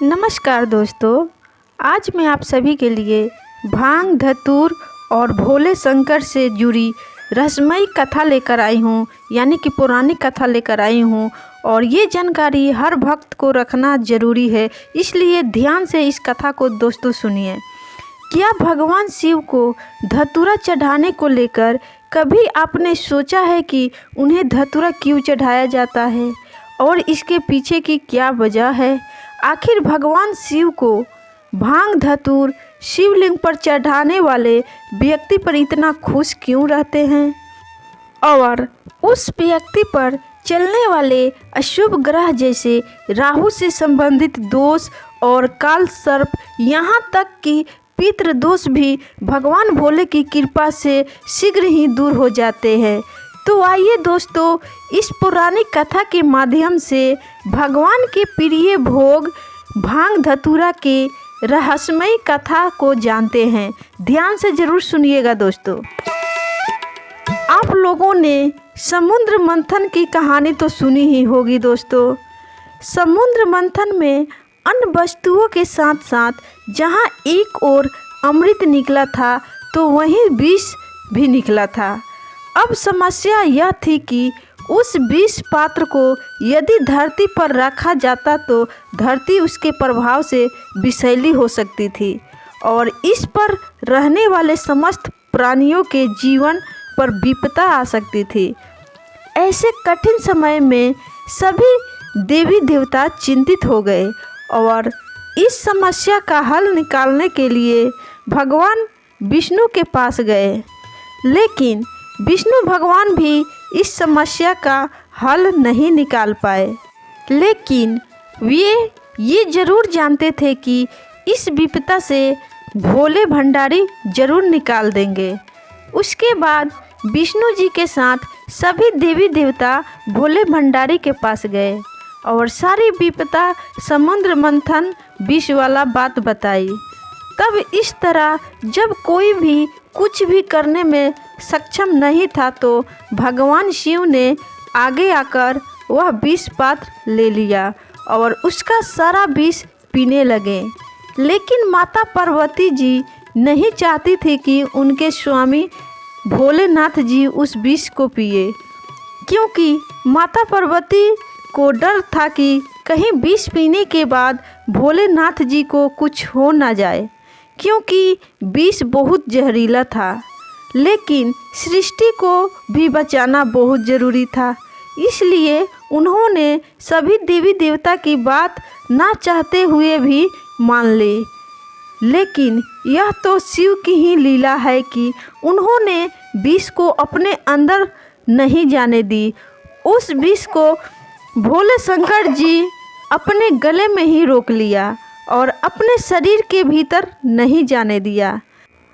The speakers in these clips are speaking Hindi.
नमस्कार दोस्तों, आज मैं आप सभी के लिए भांग धतूर और भोले शंकर से जुड़ी रहस्यमयी कथा लेकर आई हूँ, यानी कि पौराणिक कथा लेकर आई हूँ। और ये जानकारी हर भक्त को रखना ज़रूरी है, इसलिए ध्यान से इस कथा को दोस्तों सुनिए। क्या भगवान शिव को धतूरा चढ़ाने को लेकर कभी आपने सोचा है कि उन्हें धतूरा क्यों चढ़ाया जाता है और इसके पीछे की क्या वजह है? आखिर भगवान शिव को भांग धतूर शिवलिंग पर चढ़ाने वाले व्यक्ति पर इतना खुश क्यों रहते हैं और उस व्यक्ति पर चलने वाले अशुभ ग्रह जैसे राहु से संबंधित दोष और काल सर्प, यहाँ तक कि पितृ दोष भी भगवान भोले की कृपा से शीघ्र ही दूर हो जाते हैं। तो आइए दोस्तों, इस पौराणिक कथा के माध्यम से भगवान के प्रिय भोग भांग धतूरा के रहस्यमयी कथा को जानते हैं। ध्यान से जरूर सुनिएगा दोस्तों। आप लोगों ने समुद्र मंथन की कहानी तो सुनी ही होगी दोस्तों। समुद्र मंथन में अन्य वस्तुओं के साथ साथ जहां एक ओर अमृत निकला था तो वहीं विष भी निकला था। अब समस्या यह थी कि उस विष पात्र को यदि धरती पर रखा जाता तो धरती उसके प्रभाव से विषैली हो सकती थी और इस पर रहने वाले समस्त प्राणियों के जीवन पर विपदा आ सकती थी। ऐसे कठिन समय में सभी देवी देवता चिंतित हो गए और इस समस्या का हल निकालने के लिए भगवान विष्णु के पास गए। लेकिन विष्णु भगवान भी इस समस्या का हल नहीं निकाल पाए, लेकिन वे ये जरूर जानते थे कि इस विपदा से भोले भंडारी जरूर निकाल देंगे। उसके बाद विष्णु जी के साथ सभी देवी देवता भोले भंडारी के पास गए और सारी विपदा समुद्र मंथन विष वाला बात बताई। तब इस तरह जब कोई भी कुछ भी करने में सक्षम नहीं था तो भगवान शिव ने आगे आकर वह विष पात्र ले लिया और उसका सारा विष पीने लगे। लेकिन माता पार्वती जी नहीं चाहती थी कि उनके स्वामी भोलेनाथ जी उस विष को पिए, क्योंकि माता पार्वती को डर था कि कहीं विष पीने के बाद भोलेनाथ जी को कुछ हो ना जाए, क्योंकि विष बहुत जहरीला था। लेकिन सृष्टि को भी बचाना बहुत ज़रूरी था, इसलिए उन्होंने सभी देवी देवता की बात ना चाहते हुए भी मान ली। लेकिन यह तो शिव की ही लीला है कि उन्होंने विष को अपने अंदर नहीं जाने दी। उस विष को भोले शंकर जी अपने गले में ही रोक लिया और अपने शरीर के भीतर नहीं जाने दिया।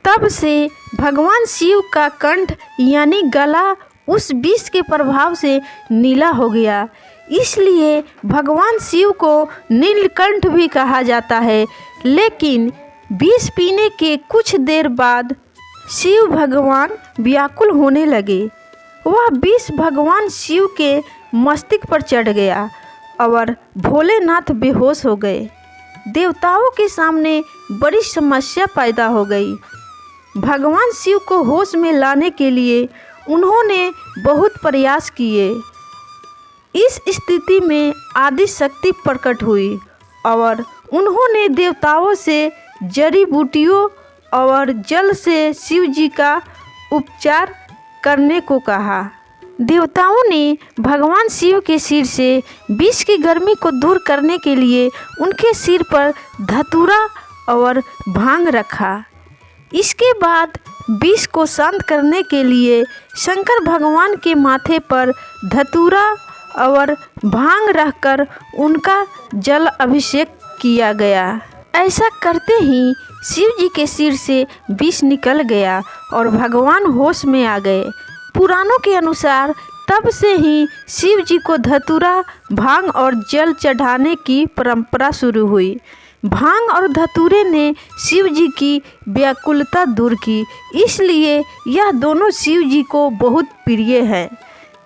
तब से भगवान शिव का कंठ यानी गला उस विष के प्रभाव से नीला हो गया, इसलिए भगवान शिव को नीलकंठ भी कहा जाता है। लेकिन विष पीने के कुछ देर बाद शिव भगवान व्याकुल होने लगे। वह विष भगवान शिव के मस्तिष्क पर चढ़ गया और भोलेनाथ बेहोश हो गए। देवताओं के सामने बड़ी समस्या पैदा हो गई। भगवान शिव को होश में लाने के लिए उन्होंने बहुत प्रयास किए। इस स्थिति में आदि शक्ति प्रकट हुई और उन्होंने देवताओं से जड़ी बूटियों और जल से शिव जी का उपचार करने को कहा। देवताओं ने भगवान शिव के सिर से विष की गर्मी को दूर करने के लिए उनके सिर पर धतूरा और भांग रखा। इसके बाद विष को शांत करने के लिए शंकर भगवान के माथे पर धतूरा और भांग रखकर उनका जल अभिषेक किया गया। ऐसा करते ही शिव जी के सिर से विष निकल गया और भगवान होश में आ गए। पुराणों के अनुसार तब से ही शिव जी को धतूरा, भांग और जल चढ़ाने की परंपरा शुरू हुई। भांग और धतूरे ने शिव जी की व्याकुलता दूर की, इसलिए यह दोनों शिव जी को बहुत प्रिय है।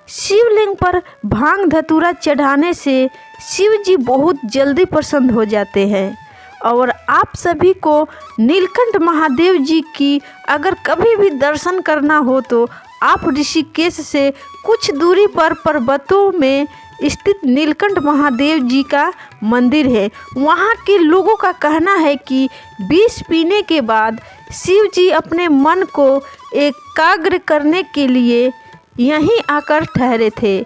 शिवलिंग पर भांग धतूरा चढ़ाने से शिव जी बहुत जल्दी प्रसन्न हो जाते हैं। और आप सभी को नीलकंठ महादेव जी की अगर कभी भी दर्शन करना हो तो आप ऋषिकेश से कुछ दूरी पर पर्वतों में स्थित नीलकंठ महादेव जी का मंदिर है। वहाँ के लोगों का कहना है कि विष पीने के बाद शिव जी अपने मन को एकाग्र करने के लिए यहीं आकर ठहरे थे।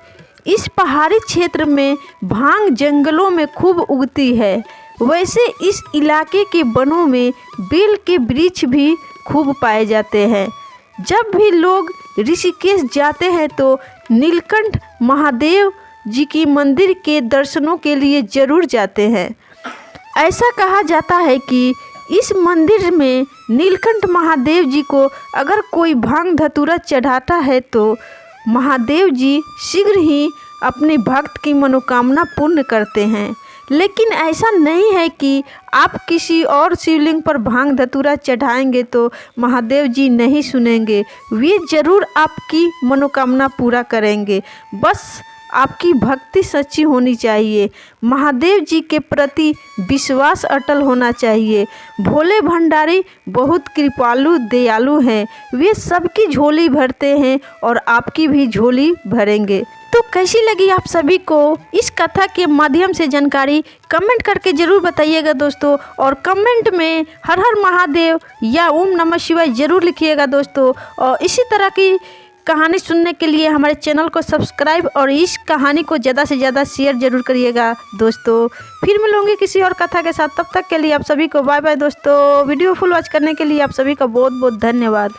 इस पहाड़ी क्षेत्र में भांग जंगलों में खूब उगती है। वैसे इस इलाके के वनों में बेल के वृक्ष भी खूब पाए जाते हैं। जब भी लोग ऋषिकेश जाते हैं तो नीलकंठ महादेव जी की मंदिर के दर्शनों के लिए ज़रूर जाते हैं। ऐसा कहा जाता है कि इस मंदिर में नीलकंठ महादेव जी को अगर कोई भांग धतूरा चढ़ाता है तो महादेव जी शीघ्र ही अपने भक्त की मनोकामना पूर्ण करते हैं। लेकिन ऐसा नहीं है कि आप किसी और शिवलिंग पर भांग धतूरा चढ़ाएंगे तो महादेव जी नहीं सुनेंगे। वे ज़रूर आपकी मनोकामना पूरा करेंगे। बस आपकी भक्ति सच्ची होनी चाहिए। महादेव जी के प्रति विश्वास अटल होना चाहिए। भोले भंडारी बहुत कृपालु दयालु हैं। वे सबकी झोली भरते हैं और आपकी भी झोली भरेंगे। तो कैसी लगी आप सभी को इस कथा के माध्यम से जानकारी कमेंट करके ज़रूर बताइएगा दोस्तों। और कमेंट में हर हर महादेव या ओम नमः शिवाय ज़रूर लिखिएगा दोस्तों। और इसी तरह की कहानी सुनने के लिए हमारे चैनल को सब्सक्राइब और इस कहानी को ज़्यादा से ज़्यादा शेयर ज़रूर करिएगा दोस्तों। फिर मिलूंगी किसी और कथा के साथ। तब तक के लिए आप सभी को बाय बाय दोस्तों। वीडियो फुल वॉच करने के लिए आप सभी का बहुत बहुत धन्यवाद।